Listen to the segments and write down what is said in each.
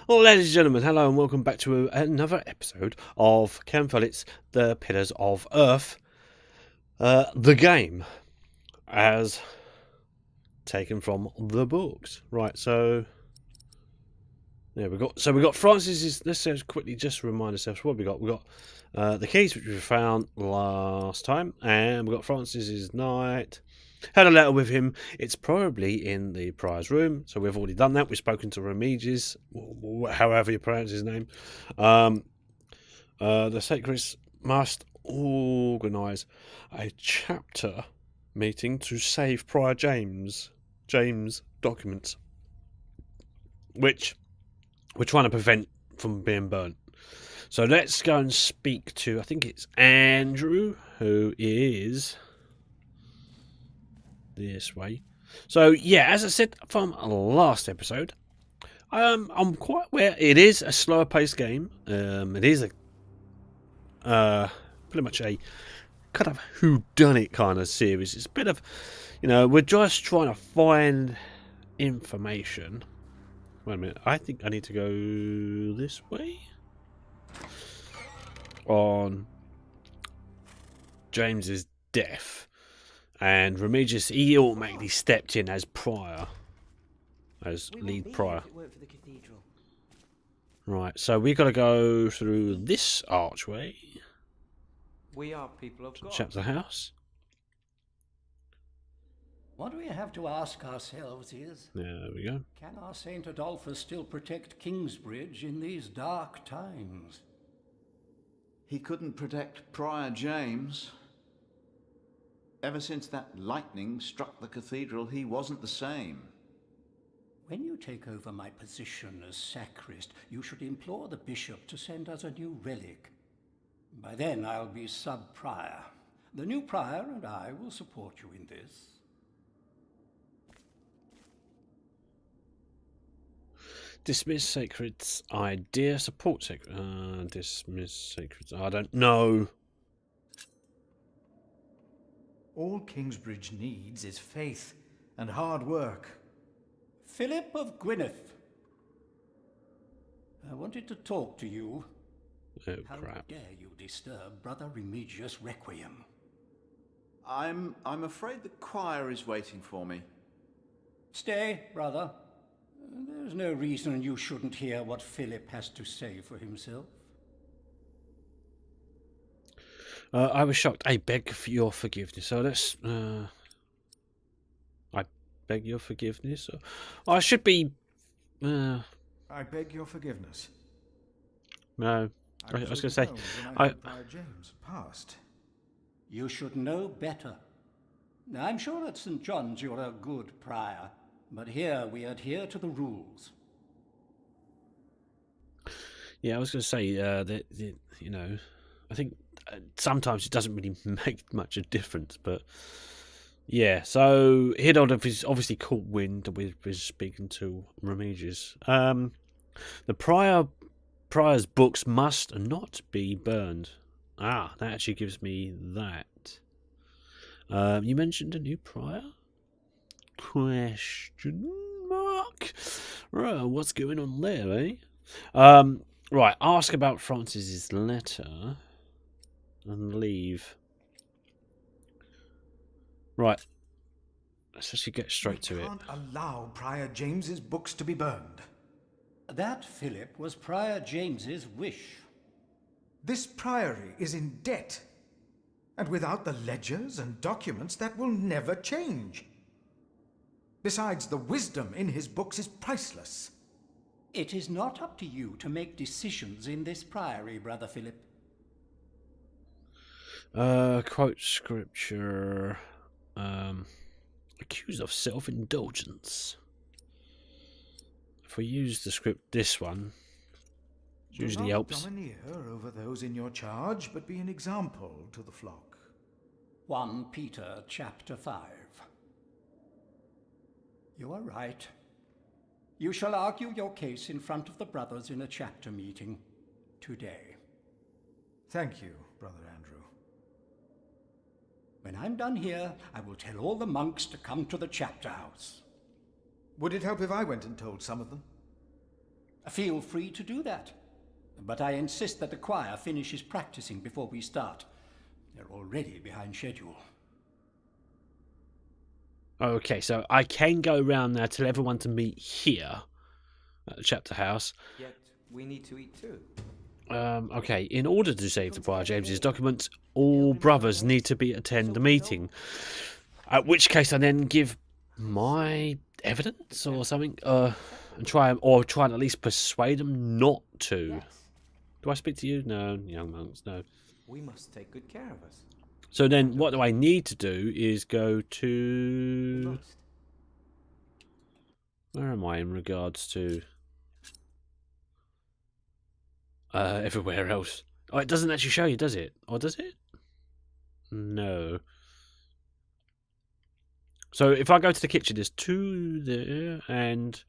Well, ladies and gentlemen, hello and welcome back to another episode of Ken Follett's The Pillars of Earth, the game, as taken from the books. Right, so yeah, we got Francis's. Let's just quickly just remind ourselves what we got. We got the keys which we found last time, and we got Francis's knight. Had a letter with him. It's probably in the prior's room, so we've already done that. We've spoken to Remiges, however you pronounce his name. The Sacreds must organise a chapter meeting to save Prior James documents, which we're trying to prevent from being burnt. So let's go and speak to, I think it's Andrew, who is this way. So yeah, as I said from last episode, I'm quite aware it is a slower paced game. It is a pretty much a kind of whodunit kind of series. It's a bit of, we're just trying to find information. Wait a minute, I think I need to go this way on James's death. And Remigius, he automatically stepped in as prior, as lead prior. Right, so we got to go through this archway. We are people of God. Chapter house. What we have to ask ourselves is, There we go. can our Saint Adolphus still protect Kingsbridge in these dark times? He couldn't protect Prior James. Ever since that lightning struck the cathedral, he wasn't the same. When you take over my position as sacrist, you should implore the bishop to send us a new relic. By then I'll be sub-prior. The new prior and I will support you in this. Dismiss Sacred's idea. Support Sacred. Dismiss Sacred's. I don't know. All Kingsbridge needs is faith and hard work. Philip of Gwynedd, I wanted to talk to you. Oh, How crap. dare you disturb Brother Remigius' Requiem? I'm afraid the choir is waiting for me. Stay, brother. There's no reason you shouldn't hear what Philip has to say for himself. I was shocked. I beg for your forgiveness. So let's. I beg your forgiveness. I should be. I beg your forgiveness. No. I was going to say. Prior James passed. You should know better. I'm sure at St. John's you're a good prior, but here we adhere to the rules. Yeah, I was going to say that I think sometimes it doesn't really make much of a difference, but yeah. So Hidod is obviously caught wind with speaking to Remigius. The prior's books must not be burned. Ah, that actually gives me that. You mentioned a new prior? Question mark. Right, what's going on there, eh? Right, ask about Francis's letter and leave. Right, let's actually get straight to it. We can't allow Prior James's books to be burned. That, Philip, was Prior James's wish. This priory is in debt, and without the ledgers and documents, that will never change. Besides, the wisdom in his books is priceless. It is not up to you to make decisions in this priory, Brother Philip. Quote scripture. Accused of self-indulgence. If we use the script, this one usually helps. Do not domineer over those in your charge, but be an example to the flock. 1 Peter chapter 5. You are right. You shall argue your case in front of the brothers in a chapter meeting today. Thank you, Brother Andrew. When I'm done here, I will tell all the monks to come to the chapter house. Would it help if I went and told some of them? Feel free to do that. But I insist that the choir finishes practicing before we start. They're already behind schedule. Okay, so I can go around now, tell everyone to meet here at the chapter house. Yet we need to eat too. Okay, in order to save the Prior James's documents, all brothers need to attend the meeting. At which case, I then give my evidence or something, and try and at least persuade them not to. Yes. Do I speak to you? No, young monks, no. We must take good care of us. So then, what do I need to do is go We to... must. Where am I in regards to everywhere else? Oh, it doesn't actually show you, does it? Or does it? No. So if I go to the kitchen, there's 2 there, and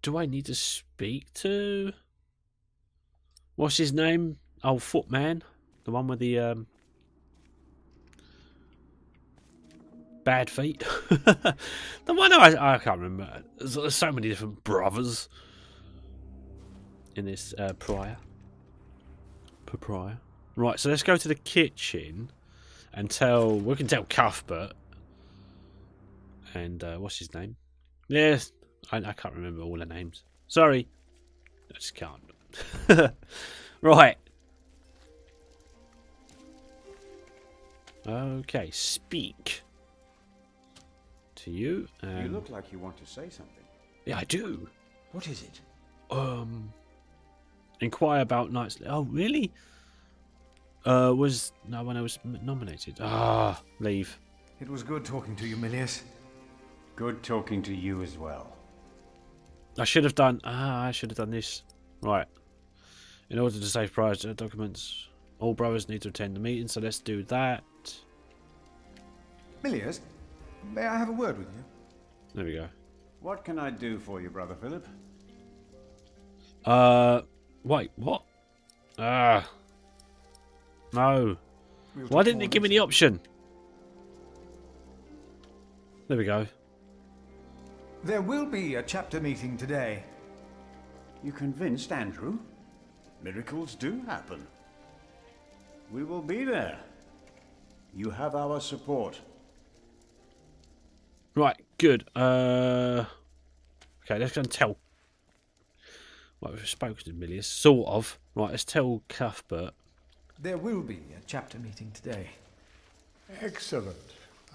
do I need to speak to... What's his name? Oh, Footman. The one with the bad feet. The one I can't remember. There's so many different brothers in this prior. Right, so let's go to the kitchen and we can tell Cuthbert. And what's his name? Yes, I can't remember all the names. Sorry. I just can't. Right. Okay, speak to you. You look like you want to say something. Yeah, I do. What is it? Inquire about Knights. Oh, really? Was no one else nominated? Ah, leave. It was good talking to you, Milius. Good talking to you as well. I should have done. I should have done this. Right. In order to save prior documents, all brothers need to attend the meeting. So let's do that. Milius, may I have a word with you? There we go. What can I do for you, Brother Philip? Wait, what? No. Why didn't it give me the option? There we go. There will be a chapter meeting today. You convinced Andrew? Miracles do happen. We will be there. You have our support. Right, good. Okay, let's go and tell. Well, we've spoken to Milius, sort of. Right, let's tell Cuthbert. There will be a chapter meeting today. Excellent.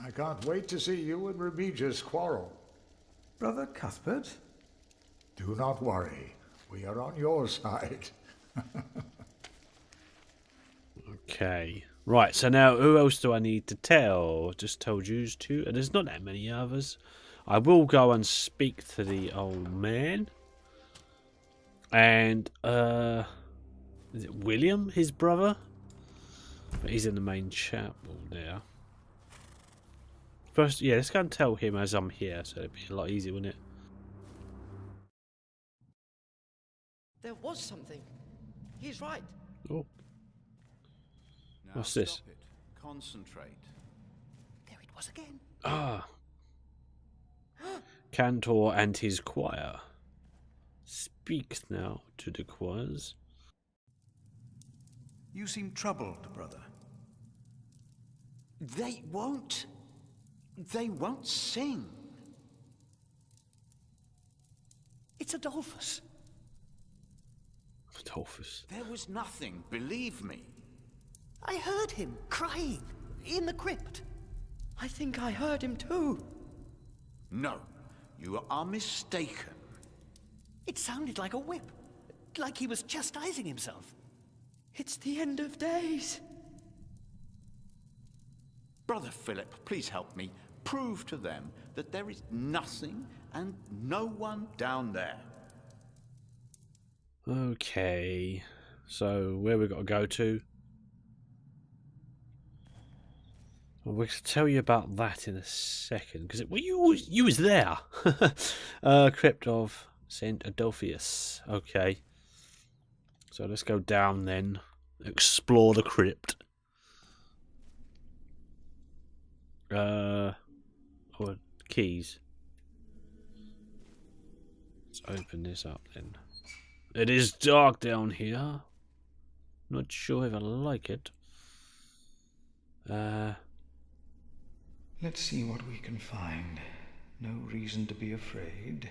I can't wait to see you and Remigius quarrel. Brother Cuthbert? Do not worry. We are on your side. Okay. Right, so now who else do I need to tell? Just told you two. And there's not that many others. I will go and speak to the old man. And, is it William, his brother? But he's in the main chapel there. First, yeah, let's go and tell him as I'm here, so it'd be a lot easier, wouldn't it? There was something. He's right. Oh, Now What's this? Stop it. Concentrate. There it was again. ah. Cantor and his choir. Speak now to the choirs. You seem troubled, brother. They won't sing. It's Adolphus. Adolphus. There was nothing, believe me. I heard him crying in the crypt. I think I heard him too. No, you are mistaken. It sounded like a whip, like he was chastising himself. It's the end of days. Brother Philip, please help me. Prove to them that there is nothing and no one down there. Okay. So, where we got to go to? Well, we'll tell you about that in a second, because you was there. Crypt of Saint Adolphus. Okay. So let's go down then. Explore the crypt. Or keys. Let's open this up then. It is dark down here. Not sure if I like it. Let's see what we can find. No reason to be afraid.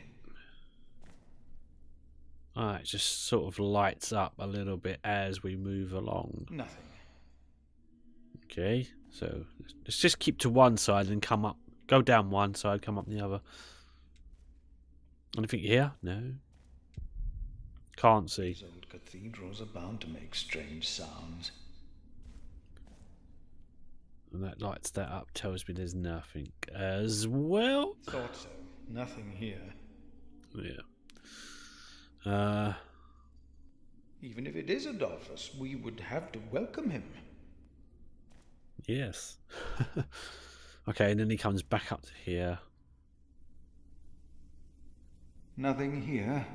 It just sort of lights up a little bit as we move along. Nothing. Okay, so let's just keep to one side and come up. Go down one side, come up the other. Anything here? No. Can't see. These old cathedrals are bound to make strange sounds. And that lights that up, tells me there's nothing as well. Thought so. Nothing here. Yeah. Even if it is Adolphus, we would have to welcome him. Yes. Okay, and then he comes back up to here. Nothing here.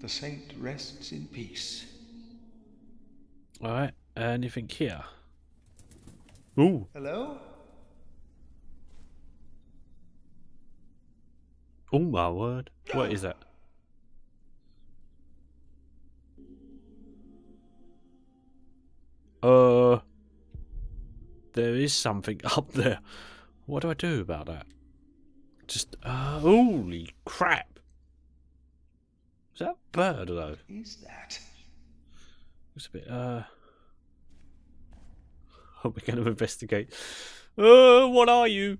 The saint rests in peace. Alright, anything here? Ooh. Hello? Oh my word. What is that? There is something up there. What do I do about that? Just, holy crap. Is that a bird, though? What is that? It's a bit, we're going to investigate. What are you?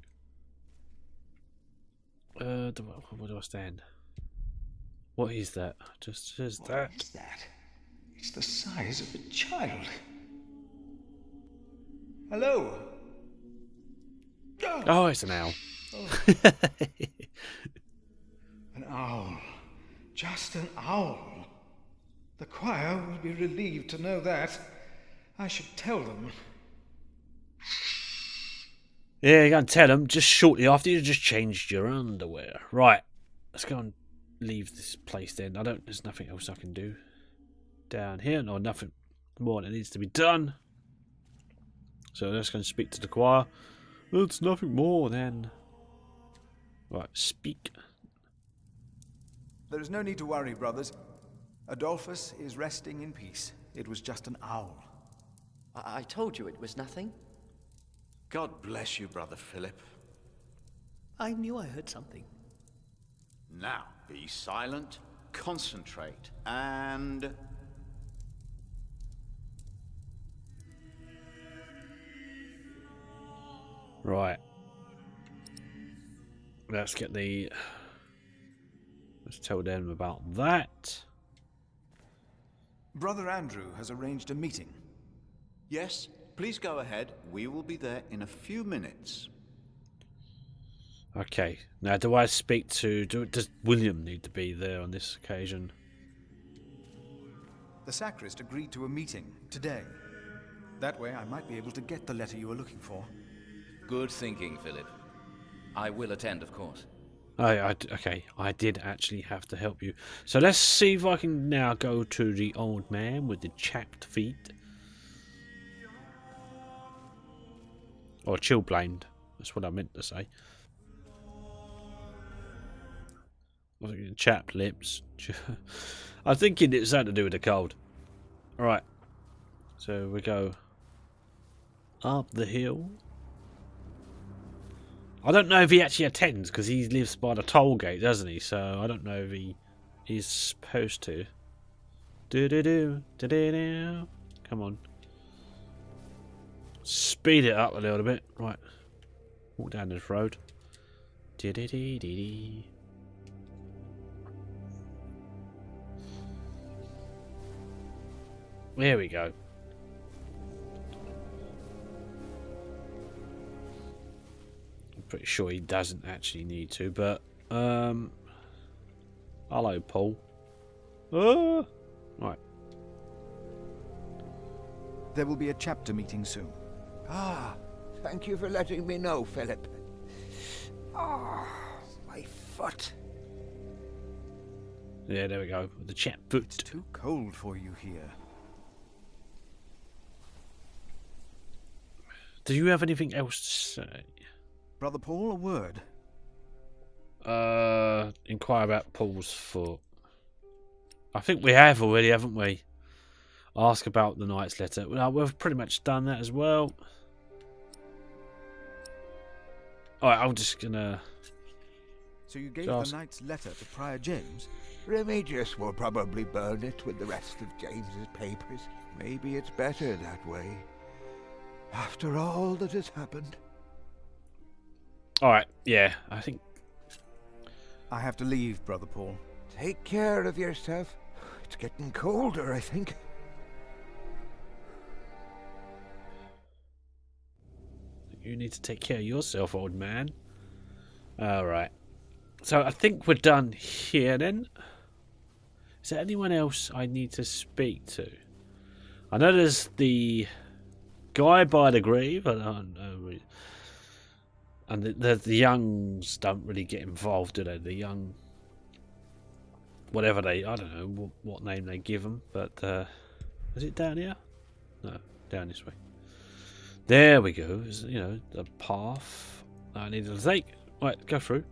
Where do I stand? What is that? Just says that. What is that? It's the size of a child. Hello? Oh, it's an owl. An owl. Just an owl. The choir will be relieved to know that. I should tell them. Yeah, you're going to tell them just shortly after you just changed your underwear. Right, let's go and leave this place then. There's nothing else I can do down here. No, nothing more that needs to be done. So let's go and speak to the choir. It's nothing more then. Right, speak. There is no need to worry, brothers. Adolphus is resting in peace. It was just an owl. I told you it was nothing. God bless you, Brother Philip. I knew I heard something. Now, be silent, concentrate, and... Right. Let's get the... Let's tell them about that. Brother Andrew has arranged a meeting. Yes, please go ahead. We will be there in a few minutes. Okay. Now, do I speak to... Does William need to be there on this occasion? The sacrist agreed to a meeting today. That way I might be able to get the letter you were looking for. Good thinking, Philip. I will attend, of course. Okay, I did actually have to help you. So let's see if I can now go to the old man with the chapped feet. Or chilblained. That's what I meant to say. I was thinking chapped lips. I'm thinking it's something to do with the cold. Alright. So we go up the hill. I don't know if he actually attends because he lives by the toll gate, doesn't he? So I don't know if he's supposed to. Do. Come on. Speed it up a little bit. Right. Walk down this road. Dee. There we go. Pretty sure he doesn't actually need to, but hello, Paul. Right. There will be a chapter meeting soon. Ah, thank you for letting me know, Philip. Ah, my foot. Yeah, there we go. The chap foot. It's too cold for you here. Do you have anything else to say? Brother Paul, a word. Inquire about Paul's foot. I think we have already, haven't we? Ask about the Knight's letter. Well, we've pretty much done that as well. Alright, I'm just gonna... So you gave the Knight's letter to Prior James? Remigius will probably burn it with the rest of James's papers. Maybe it's better that way. After all that has happened. Alright, yeah, I think... I have to leave, Brother Paul. Take care of yourself. It's getting colder, I think. You need to take care of yourself, old man. Alright. So I think we're done here then. Is there anyone else I need to speak to? I know there's the guy by the grave. I don't know. And the youngs don't really get involved, do they? The young... Whatever they... I don't know what name they give them. But, is it down here? No, down this way. There we go. Is, you know, the path I need to take. Right, go through.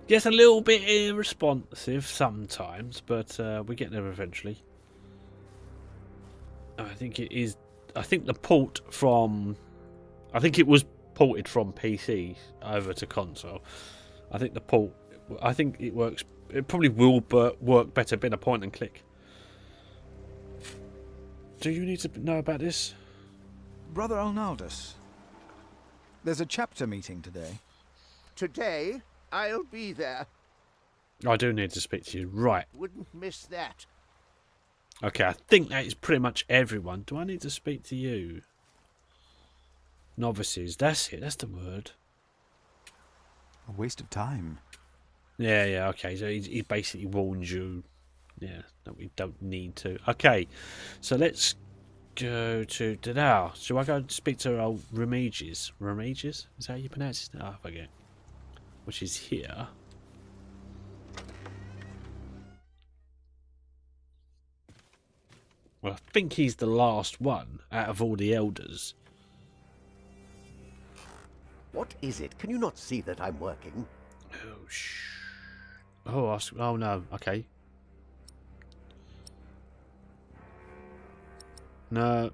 Gets a little bit irresponsive sometimes, but we get there eventually. I think it is. I think the port from. I think it was ported from PC over to console. I think the port. I think it works. It probably will work better being a point and click. Do you need to know about this? Brother Arnaldus, there's a chapter meeting today. Today, I'll be there. I do need to speak to you. Right. Wouldn't miss that. Okay, I think that is pretty much everyone. Do I need to speak to you? Novices. That's it. That's the word. A waste of time. Yeah, okay. So he basically warns you. Yeah, that we don't need to. Okay, so let's go to now. Shall I go and speak to old Remigius? Remigius? Is that how you pronounce his name? Oh, I forget. Which is here. Well, I think he's the last one out of all the elders. What is it? Can you not see that I'm working? Oh, shh. Oh, no. Okay. No.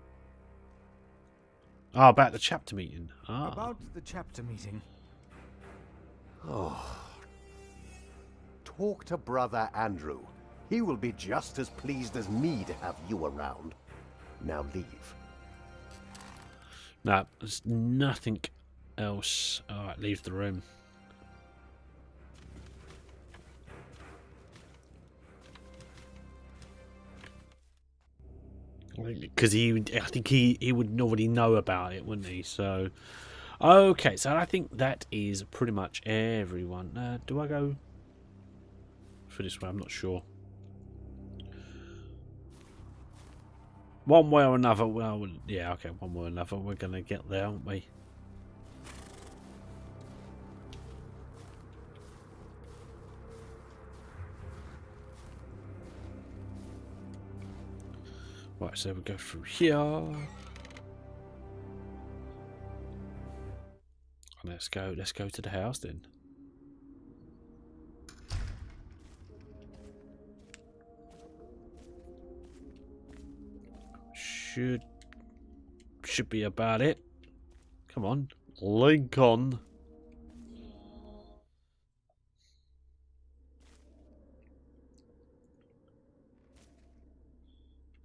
Oh, about the chapter meeting. Ah. About the chapter meeting. Oh. Talk to Brother Andrew. He will be just as pleased as me to have you around. Now leave. No, there's nothing else. Alright, leave the room. Because I think he would already know about it, wouldn't he? So, okay, so I think that is pretty much everyone. Do I go for this way? I'm not sure. One way or another, well, yeah, okay, one way or another, we're going to get there, aren't we? Right, so we go through here. Let's go to the house then. Should be about it. Come on, link on.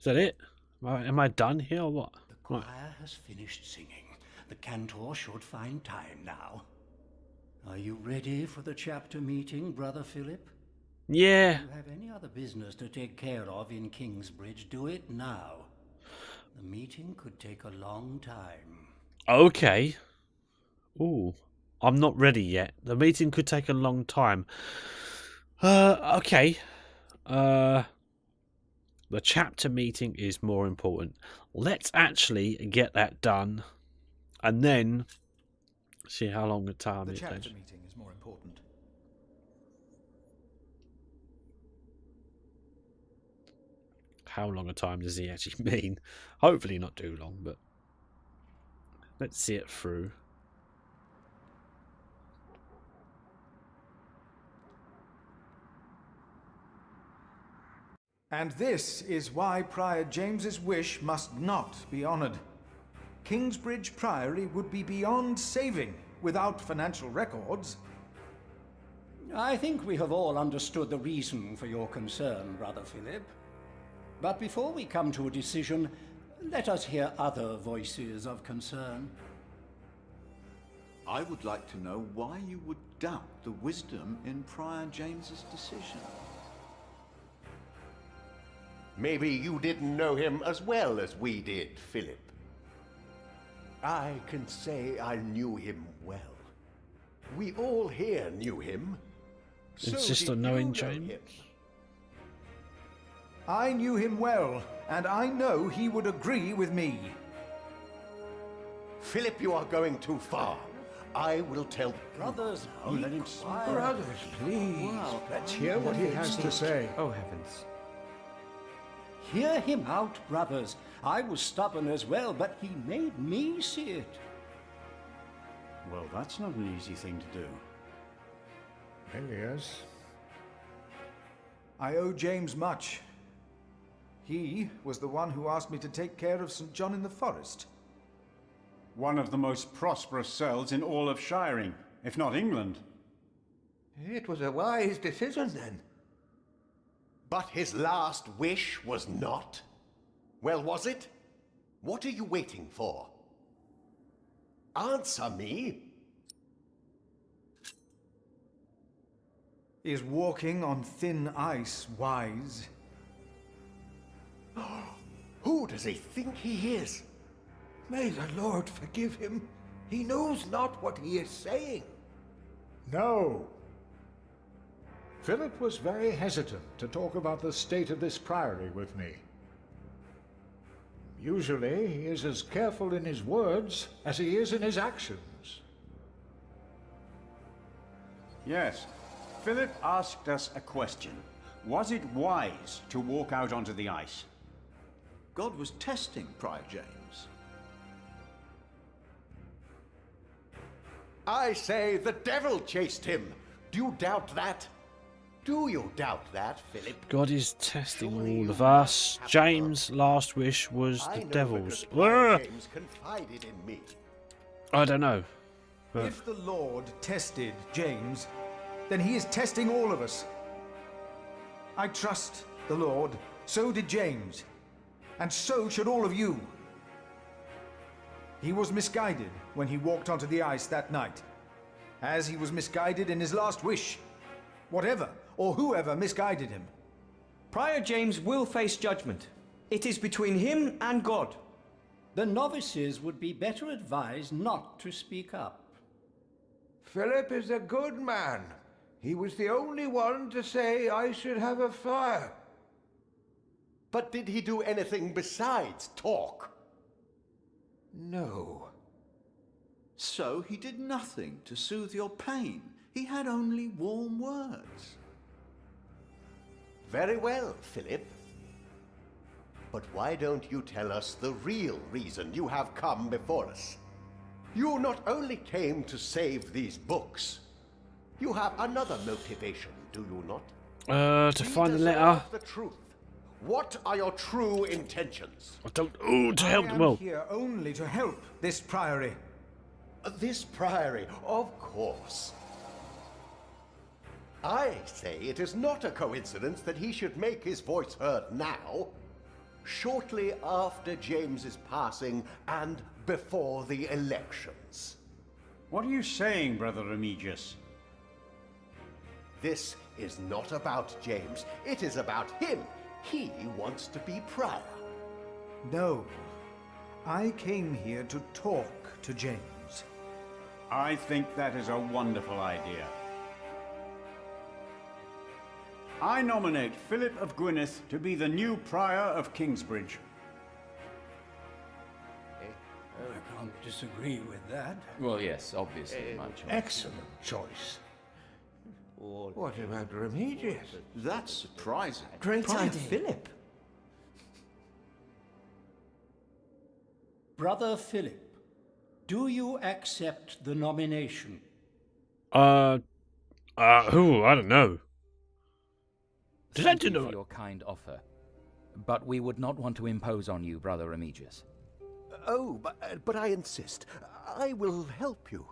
Is that it? Am I done here or what? The choir has finished singing. The cantor should find time now. Are you ready for the chapter meeting, Brother Philip? Yeah. If you have any other business to take care of in Kingsbridge, do it now. The meeting could take a long time. Okay. Ooh, I'm not ready yet. The meeting could take a long time. Okay. The chapter meeting is more important. Let's actually get that done, and then see how long the time it takes. The chapter meeting is more important. How long a time does he actually mean? Hopefully not too long, but let's see it through. And this is why Prior James's wish must not be honored. Kingsbridge Priory would be beyond saving without financial records. I think we have all understood the reason for your concern, Brother Philip. But before we come to a decision, let us hear other voices of concern. I would like to know why you would doubt the wisdom in Prior James's decision. Maybe you didn't know him as well as we did, Philip. I can say I knew him well. We all here knew him. Insist So on did knowing you know James? him? I knew him well, and I know he would agree with me. Philip, you are going too far. I will tell... Brothers, let him speak. Brothers, please. Let's hear what he has to say. Oh, heavens. hear him out, brothers. I was stubborn as well, but he made me see it. Well, that's not an easy thing to do. Elias. I owe James much. He was the one who asked me to take care of St. John in the Forest. One of the most prosperous cells in all of Shiring, if not England. It was a wise decision then. But his last wish was not? Well, was it? What are you waiting for? Answer me. Is walking on thin ice wise? Who does he think he is? May the Lord forgive him. He knows not what he is saying. No. Philip was very hesitant to talk about the state of this priory with me. Usually, he is as careful in his words as he is in his actions. Yes. Philip asked us a question. Was it wise to walk out onto the ice? God was testing Prior James. I say the devil chased him. Do you doubt that? Do you doubt that, Philip? God is testing Surely all you of us. must have James' last wish was I the know devil's. because Prior Ah! James confided in me. I don't know. But If the Lord tested James, then he is testing all of us. I trust the Lord, so did James, and so should all of you. He was misguided when he walked onto the ice that night, as he was misguided in his last wish. Whatever or whoever misguided him. Prior James will face judgment. It is between him and God. The novices would be better advised not to speak up. Philip is a good man. He was the only one to say I should have a fire. But did he do anything besides talk? No. So he did nothing to soothe your pain. He had only warm words. Very well, Philip. But why don't you tell us the real reason you have come before us? You not only came to save these books, you have another motivation, do you not? to We find the deserve letter. the truth. What are your true intentions? I don't. Oh, to help I the am well. here only to help this priory. This priory, of course. I say it is not a coincidence that he should make his voice heard now, shortly after James's passing and before the elections. What are you saying, Brother Remigius? This is not about James. It is about him. He wants to be prior. No. I came here to talk to James. I think that is a wonderful idea. I nominate Philip of Gwynedd to be the new prior of Kingsbridge. I can't disagree with that. Well, yes, obviously, my choice. Excellent choice. What about Remigius? That's surprising. Great idea. Philip. Brother Philip, do you accept the nomination? Who? I don't know. Did I Thank do you for know? your kind offer. But we would not want to impose on you, Brother Remigius. Oh, but I insist. I will help you.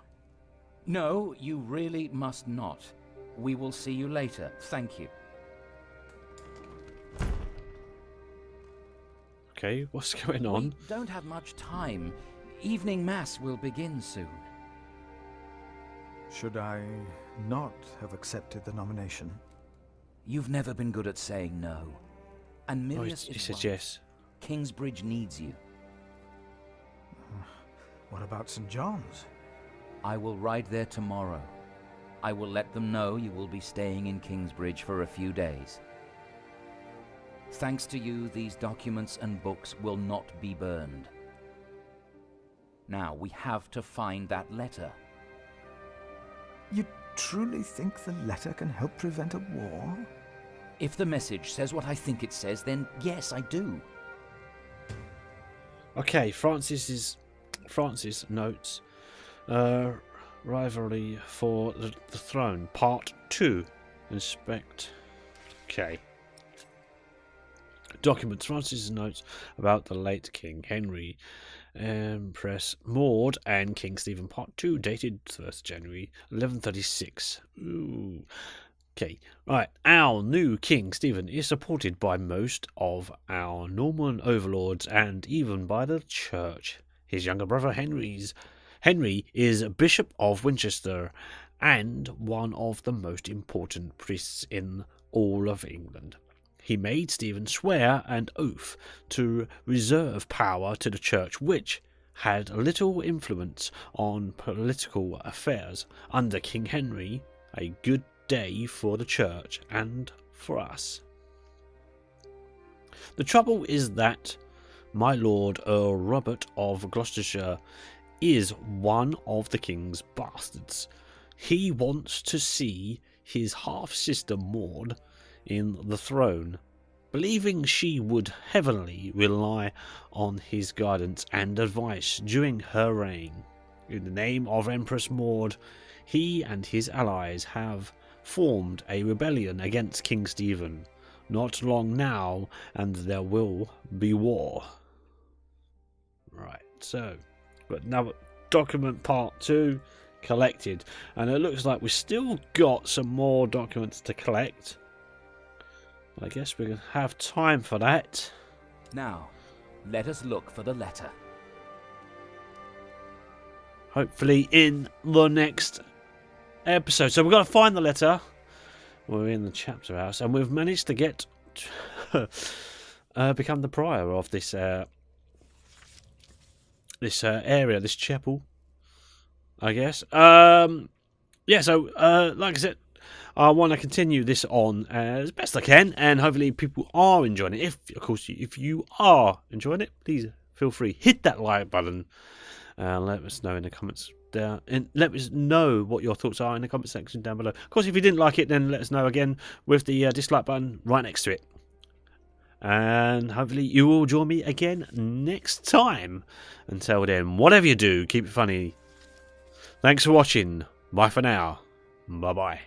No, you really must not. We will see you later. Thank you. Okay, what's going on? We don't have much time. Evening Mass will begin soon. Should I not have accepted the nomination? You've never been good at saying no. And Oh, Milius he is said right. yes. Kingsbridge needs you. What about St. John's? I will ride there tomorrow. I will let them know you will be staying in Kingsbridge for a few days. Thanks to you, these documents and books will not be burned. Now, we have to find that letter. You truly think the letter can help prevent a war? If the message says what I think it says, then yes, I do. Okay, Francis notes rivalry for the throne, part 2. Inspect. Okay. Documents. Francis notes about the late King Henry, Empress Maud, and King Stephen, part 2, dated 1st January 1136. Ooh. Okay, right. Our new King Stephen is supported by most of our Norman overlords and even by the Church. His younger brother Henry is Bishop of Winchester and one of the most important priests in all of England. He made Stephen swear an oath to reserve power to the Church, which had little influence on political affairs under King Henry. A good day for the Church and for us. The trouble is that my Lord Earl Robert of Gloucestershire is one of the King's bastards. He wants to see his half-sister Maud in the throne, believing she would heavily rely on his guidance and advice during her reign. In the name of Empress Maud, he and his allies have formed a rebellion against King Stephen. Not long now, and there will be war. Right, so but now document part 2 collected, and it looks like we've still got some more documents to collect. I guess we're going to have time for that. Now, let us look for the letter. Hopefully in the next episode. So we've got to find the letter. We're in the chapter house, and we've managed to get become the prior of this area, this chapel, I guess. Yeah, so like I said, I want to continue this on as best I can, and hopefully people are enjoying it. If you are enjoying it, please feel free, hit that like button. Let us know in the comments down, and let us know what your thoughts are in the comment section down below. Of course, if you didn't like it, then let us know again with the dislike button right next to it. And hopefully you will join me again next time. Until then, whatever you do, keep it funny. Thanks for watching. Bye for now. Bye bye.